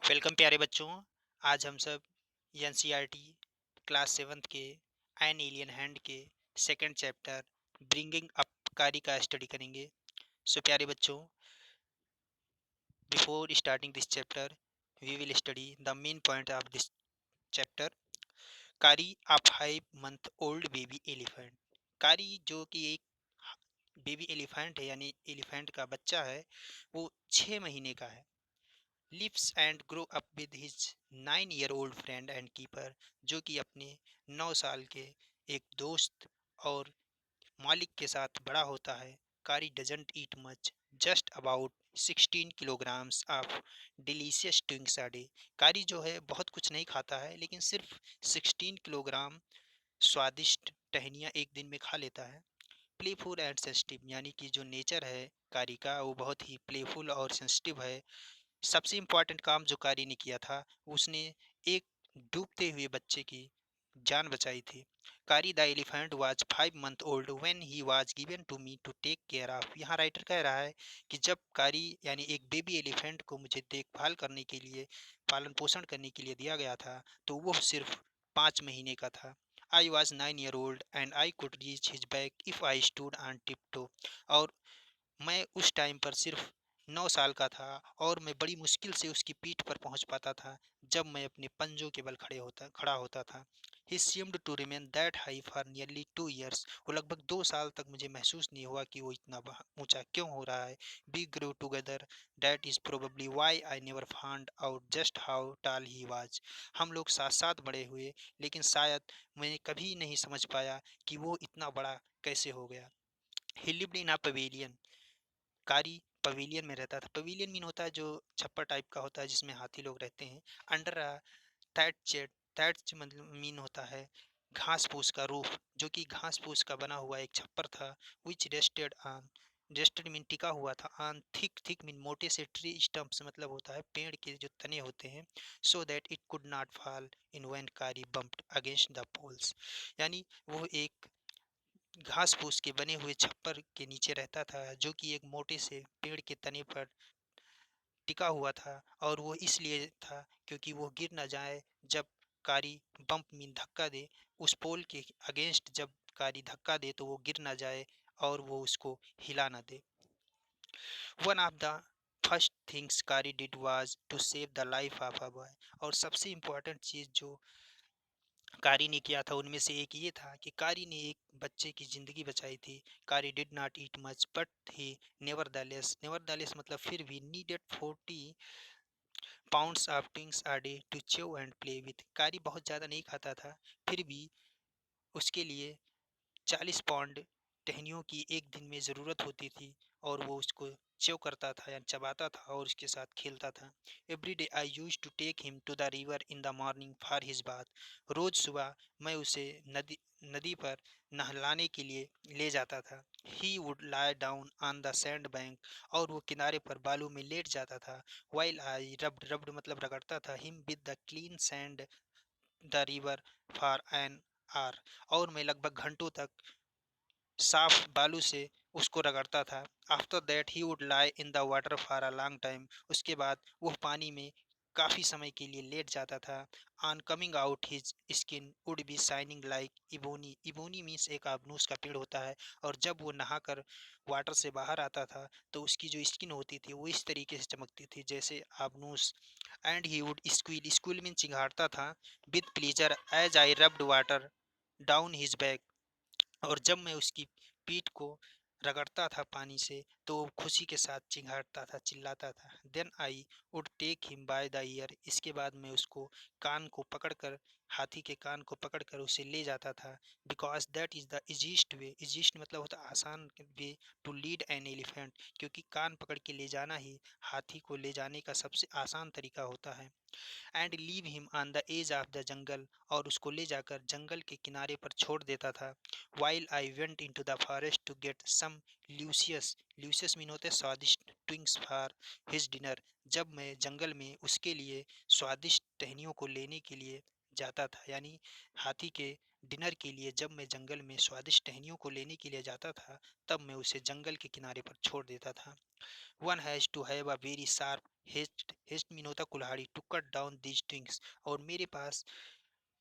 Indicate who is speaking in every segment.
Speaker 1: Welcome प्यारे बच्चों। आज हम सब एनसीईआरटी क्लास सेवन्थ के एन एलियन हैंड के second chapter bringing up Kari का स्टडी करेंगे। सो प्यारे बच्चों, before starting this chapter we will study the main point of this chapter. Kari a 5 month old baby elephant. Kari जो कि एक बेबी एलिफेंट है, यानी एलिफेंट का बच्चा है, वो 6 महीने का है। Lives and grow up with his 9 year old friend and keeper, जो कि अपने 9 साल के एक दोस्त और मालिक के साथ बड़ा होता है। Kari doesn't eat much, just about 16 kilograms of delicious twigs a day. Kari जो है बहुत कुछ नहीं खाता है, लेकिन सिर्फ 16 किलोग्राम स्वादिष्ट टहनियाँ एक दिन में खा लेता है। प्लेफुल एंड सेंसिटिव, यानी कि जो नेचर है कारी का, वो बहुत ही प्लेफुल और सेंसिटिव है। सबसे इम्पोर्टेंट काम जो कारी ने किया था, उसने एक डूबते हुए बच्चे की जान बचाई थी। Kari the elephant was 5 month old when he was given to me to take care of. यहाँ राइटर कह रहा है कि जब कारी यानी एक बेबी एलिफेंट को मुझे देखभाल करने के लिए, पालन पोषण करने के लिए दिया गया था, तो वो सिर्फ 5 महीने का था। I was 9 year old and I could reach his back if I stood on tiptoe. और मैं उस टाइम पर सिर्फ 9 साल का था और मैं बड़ी मुश्किल से उसकी पीठ पर पहुंच पाता था, जब मैं अपने पंजों के बल खड़ा होता था। He seemed to remain that high for nearly 2 years. वो लगभग 2 साल तक मुझे महसूस नहीं हुआ कि वो इतना ऊंचा क्यों हो रहा है। We grow together, that is probably why I never found out just how tall he was. हम लोग साथ साथ बड़े हुए, लेकिन शायद मैंने कभी नहीं समझ पाया कि वो इतना बड़ा कैसे हो गया। ही लिव्ड इन अ पवेलियन। कारी पवेलियन में रहता था। पवेलियन मीन होता है जो छप्पर टाइप का होता है, जिसमें हाथी लोग रहते हैं। अंडर थैट्च मतलब मीन होता है घास फूस का रूफ, जो कि घास फूस का बना हुआ एक छप्पर था। विच रेस्टेड मीन टिका हुआ था। ऑन थिक थिक मीन मोटे से ट्री स्टम्प्स मतलब होता है पेड़ के जो तने होते हैं। So that it could not fall in when कारी बम्प्ड अगेंस्ट द पोल्स। यानी वो एक घास फूस के बने हुए छप्पर के नीचे रहता था, जो कि एक मोटे से पेड़ के तने पर टिका हुआ था। और वो इसलिए था क्योंकि वो गिर ना जाए जब कारी बम्प मीन धक्का दे। उस पोल के अगेंस्ट जब कारी धक्का दे तो वो गिर ना जाए और वो उसको हिला ना दे। One of the first things Kari did was to save the life of a boy. और सबसे इम्पोर्टेंट चीज़ जो कारी ने किया था उनमें से एक ये था कि कारी ने एक बच्चे की जिंदगी बचाई थी। Kari did not eat much but he never मतलब फिर भी needed 40 pounds of things a day to chew and play with. Kari बहुत ज़्यादा नहीं खाता था, फिर भी उसके लिए 40 पाउंड टहनियों की एक दिन में ज़रूरत होती थी, और वो उसको च्यव करता था या चबाता था और उसके साथ खेलता था। Every day I used to take him to the river in the morning for his bath. रोज़ सुबह मैं उसे नदी नदी पर नहलाने के लिए ले जाता था। He would lie down on the sand bank. और वो किनारे पर बालू में लेट जाता था। वाइल आई रब्ड मतलब रगड़ता था him with the clean sand the river for an hour. और मैं लगभग घंटों तक साफ बालू से उसको रगड़ता था। After that he would lie in the water for a long time. उसके बाद वह पानी में काफ़ी समय के लिए लेट जाता था। On coming out his skin would be shining like ebony. Ebony means एक आबनूस का पेड़ होता है। और जब वो नहाकर वाटर से बाहर आता था तो उसकी जो स्किन होती थी वो इस तरीके से चमकती थी जैसे आबनूस। And he would squeal, squeal mean चिंगाड़ता था, with pleasure as I rubbed water down his back. और जब मैं उसकी पीठ को रगड़ता था पानी से तो वो खुशी के साथ चिंघाड़ता था, चिल्लाता था। Then I would take him by the ear. इसके बाद मैं उसको कान को पकड़कर, हाथी के कान को पकड़कर उसे ले जाता था। Because that is the easiest way. Easiest मतलब होता है आसान way to lead an elephant, क्योंकि कान पकड़ के ले जाना ही हाथी को ले जाने का सबसे आसान तरीका होता है। And leave him on the edge of the jungle. और उसको ले जाकर जंगल के किनारे पर छोड़ देता था। While I went in to the forest to get some luscious, luscious mean होते स्वादिष्ट ट्विंग्स फॉर हिज डिनर। जब मैं जंगल में उसके लिए स्वादिष्ट टहनियों को लेने के लिए जाता था, यानी हाथी के डिनर के लिए जब मैं जंगल में स्वादिष्ट टहनियों को लेने के लिए जाता था, तब मैं उसे जंगल के किनारे पर छोड़ देता था। One has to have a very sharp hatchet mean होता कुल्हाड़ी, to cut down these twigs. और मेरे पास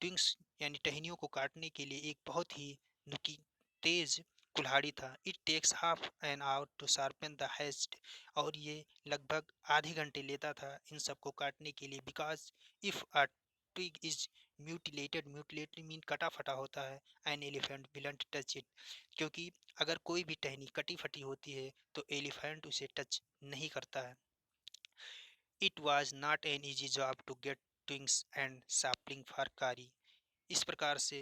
Speaker 1: ट्विंग्स यानी टहनियों को काटने के लिए एक बहुत ही नुकी तेज कुल्हाड़ी था। It takes half an hour to sharpen the hatchet. और ये लगभग आधे घंटे लेता था इन सबको काटने के लिए। Because if a twig is mutilated mean कटा फटा होता है, an elephant will not touch it. क्योंकि अगर कोई भी टहनी कटी फटी होती है तो एलिफेंट उसे टच नहीं करता है। It was not an easy job to get twigs and sapling for Kari. इस प्रकार से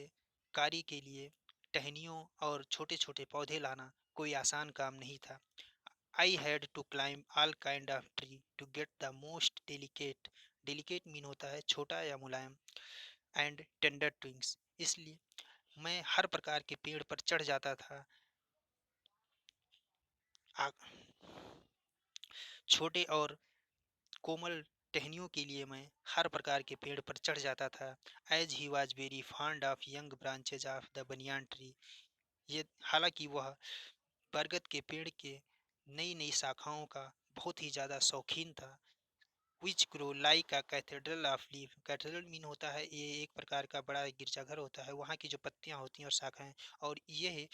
Speaker 1: कारी के लिए टहनियों और छोटे छोटे पौधे लाना कोई आसान काम नहीं था। I had to climb all kind of tree to get the most delicate. Delicate mean होता है छोटा या मुलायम, एंड टेंडर ट्विंग्स। इसलिए मैं हर प्रकार के पेड़ पर चढ़ जाता था। आ- छोटे और कोमल टहनियों के लिए मैं हर प्रकार के पेड़ पर चढ़ जाता था। As he was very fond of young branches of the banyan tree. ये हालांकि वह बरगद के पेड़ के नई नई शाखाओं का बहुत ही ज़्यादा शौकीन था। Which grow like a cathedral of leaf. Cathedral mean होता है ये एक प्रकार का बड़ा गिरजाघर होता है, वहाँ की जो पत्तियाँ होती हैं और शाखाएं, और यह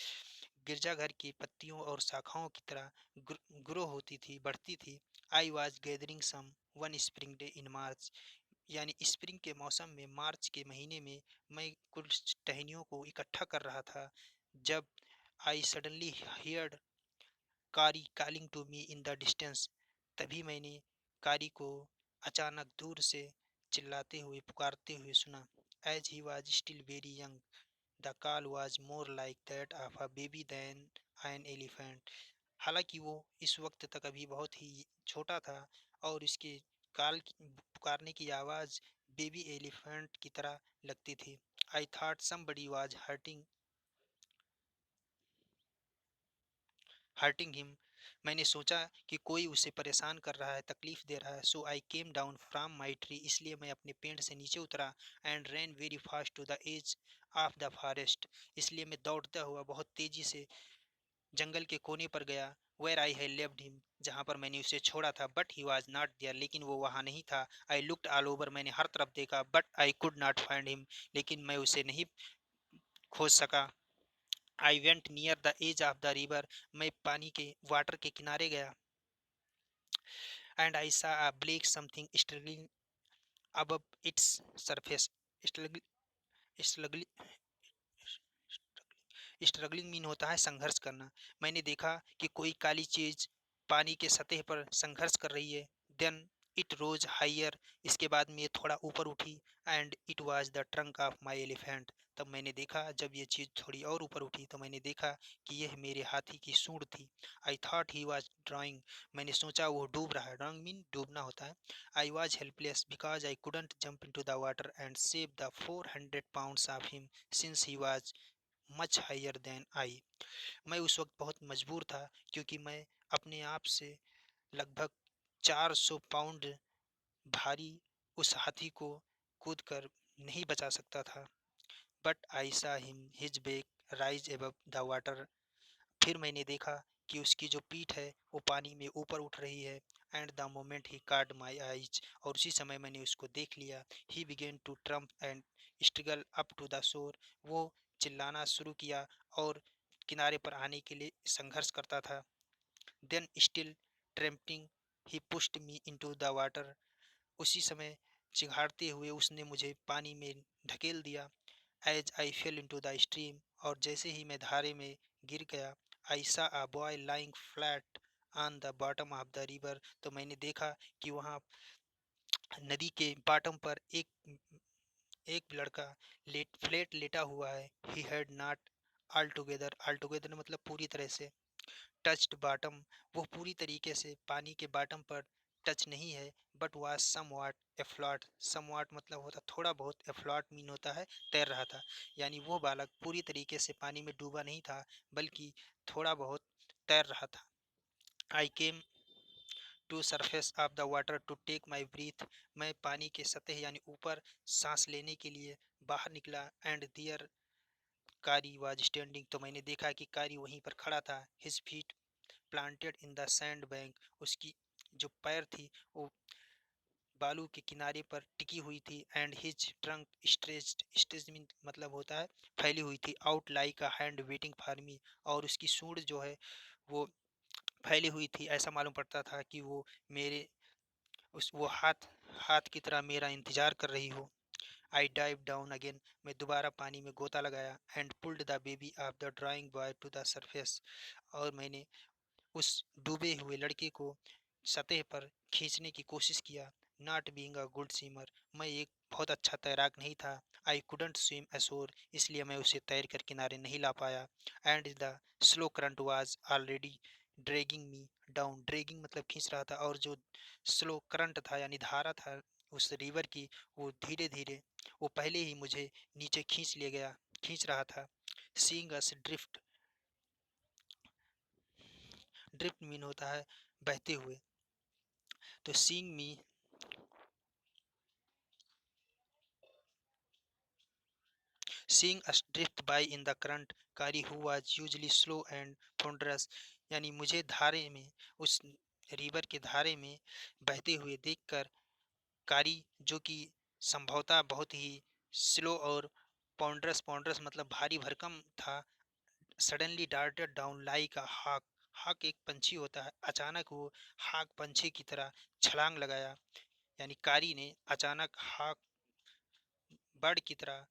Speaker 1: गिरजाघर की पत्तियों और शाखाओं की तरह ग्रो होती थी, बढ़ती थी। I was gathering some one spring day in March. यानी स्प्रिंग के मौसम में, मार्च के महीने में मैं कुछ टहनियों को इकट्ठा कर रहा था, जब I suddenly heard Kari calling to me in the distance. तभी मैंने कारी को अचानक दूर से चिल्लाते हुए पुकारते हुए सुना। As he was still very young, the call was more like that of a baby than an elephant. हालांकि वो इस वक्त तक अभी बहुत ही छोटा था और इसके पुकारने की आवाज़ बेबी एलिफेंट की तरह लगती थी। I thought somebody was hurting him. मैंने सोचा कि कोई उसे परेशान कर रहा है, तकलीफ दे रहा है। So I came down from my tree. इसलिए मैं अपने पेड़ से नीचे उतरा। And ran very fast to the edge of the forest. इसलिए मैं दौड़ता हुआ बहुत तेजी से जंगल के कोने पर गया। Where I had left him, जहाँ पर मैंने उसे छोड़ा था। But he was not there, लेकिन वो वहाँ नहीं था। आई लुक्ड ऑल ओवर, मैंने हर तरफ देखा। But I could not find him, लेकिन मैं उसे नहीं खोज सका। I went near the edge of the river. मैं पानी के वाटर के किनारे गया। एंड आई सा a black something struggling above its surface. Struggling, struggling, struggling mean होता है संघर्ष करना। मैंने देखा कि कोई काली चीज पानी के सतह पर संघर्ष कर रही है। Then it rose higher. इसके बाद में ये थोड़ा ऊपर उठी। And it was the trunk of my elephant. तब मैंने देखा, जब ये चीज थोड़ी और ऊपर उठी तो मैंने देखा कि यह मेरे हाथी की सूंड थी। I thought he was drawing. मैंने सोचा वो डूब रहा है। ड्राइंग मीन डूबना होता है। I was helpless because I couldn't jump in to the water and save the 400 pounds of him, since he was much higher than I. मैं उस वक्त बहुत मजबूर था, क्योंकि मैं अपने आप से लगभग 400 पाउंड भारी उस हाथी को कूद कर नहीं बचा सकता था। बट आई सा him his back rise above the water. फिर मैंने देखा कि उसकी जो पीठ है वो पानी में ऊपर उठ रही है। And the moment he caught my eyes, और उसी समय मैंने उसको देख लिया। He began to trumpet and struggle up to the shore. वो चिल्लाना शुरू किया और किनारे पर आने के लिए संघर्ष करता था। Then still trumpeting he pushed me into the water. उसी समय चिघाड़ते हुए उसने मुझे पानी में ढकेल दिया। As I fell into the stream, और जैसे ही मैं धारे में गिर गया, आई सा a boy lying flat on the bottom of the river. तो मैंने देखा कि वहाँ नदी के बॉटम पर एक लड़का फ्लैट लेटा हुआ है। He had not all together मतलब पूरी तरह से टच्ड बॉटम। वो पूरी तरीके से पानी के बॉटम पर टच नहीं है। But was somewhat afloat. Somewhat मतलब होता थोड़ा बहुत, एफ्लॉट मीन होता है तैर रहा था। यानी वो बालक पूरी तरीके से पानी में डूबा नहीं था, बल्कि थोड़ा बहुत तैर रहा था। I came to surface of the water to take my breath. मैं पानी के सतह यानी ऊपर सांस लेने के लिए बाहर निकला। एंड दियर कारी वाज स्टैंडिंग। तो मैंने देखा कि कारी वहीं पर खड़ा था। His feet planted in the sand bank. उसकी जो पैर थी वो बालू के किनारे पर टिकी हुई थी and his trunk stretched, stretch मतलब होता है फैली हुई थी, out like a hand waiting for me, और उसकी सूंड जो है वो फैली हुई थी, ऐसा मालूम पड़ता था कि वो मेरे उस वो हाथ हाथ की तरह मेरा इंतजार कर रही हो। आई डाइव डाउन अगेन, मैं दोबारा पानी में गोता लगाया and pulled the baby of the drowning boy to the surface, और मैंने उस डूबे हुए लड़के को सतह पर खींचने की कोशिश किया। Not being a good swimmer, मैं एक बहुत अच्छा तैराक नहीं था। आई कुडंट स्विम अशोर, इसलिए मैं उसे तैर कर किनारे नहीं ला पाया। And the slow current was already dragging me down, dragging मतलब खींच रहा था, और जो स्लो करंट था यानी धारा था उस रिवर की, वो धीरे धीरे, वो पहले ही मुझे नीचे खींच रहा था। सीइंग अस ड्रिफ्ट, ड्रिफ्ट मीन होता है बहते हुए, तो seeing me, seeing us drift by in the current, कारी who was usually slow and ponderous, यानी मुझे धारे में, उस रिवर के धारे में बहते हुए देखकर कारी जो कि संभवतः बहुत ही स्लो और पॉन्डरस, पॉन्डरस मतलब भारी भरकम था, सडनली डार्टेड डाउन लाइक अ हाक, हाक एक पंछी होता है, अचानक वो हाक पंछी की तरह छलांग लगाया, यानी कारी ने अचानक हाक बर्ड की तरह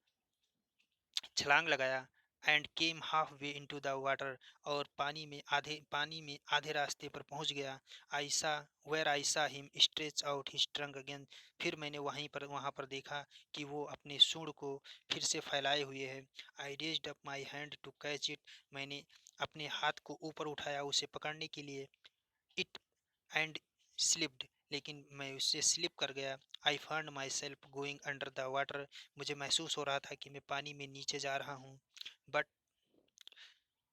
Speaker 1: छलांग लगाया and came half way into the water, और पानी में आधे रास्ते पर पहुंच गया। I saw where I saw him stretch out his trunk again, फिर मैंने वहां पर देखा कि वो अपने सूंड को फिर से फैलाए हुए है। I raised up my hand to catch it, मैंने अपने हाथ को ऊपर उठाया उसे पकड़ने के लिए। इट एंड स्लिप्ड, लेकिन मैं उससे स्लिप कर गया। I found my self going under the water, मुझे महसूस हो रहा था कि मैं पानी में नीचे जा रहा हूँ। But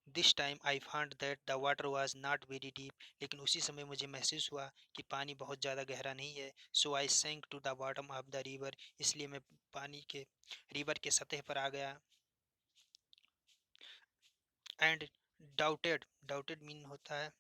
Speaker 1: this time I found that the water was not very deep, लेकिन उसी समय मुझे महसूस हुआ कि पानी बहुत ज़्यादा गहरा नहीं है। So I sank to the bottom of the river, इसलिए मैं पानी के रिवर के सतह पर आ गया। एंड डाउटेड, डाउटेड मीन होता है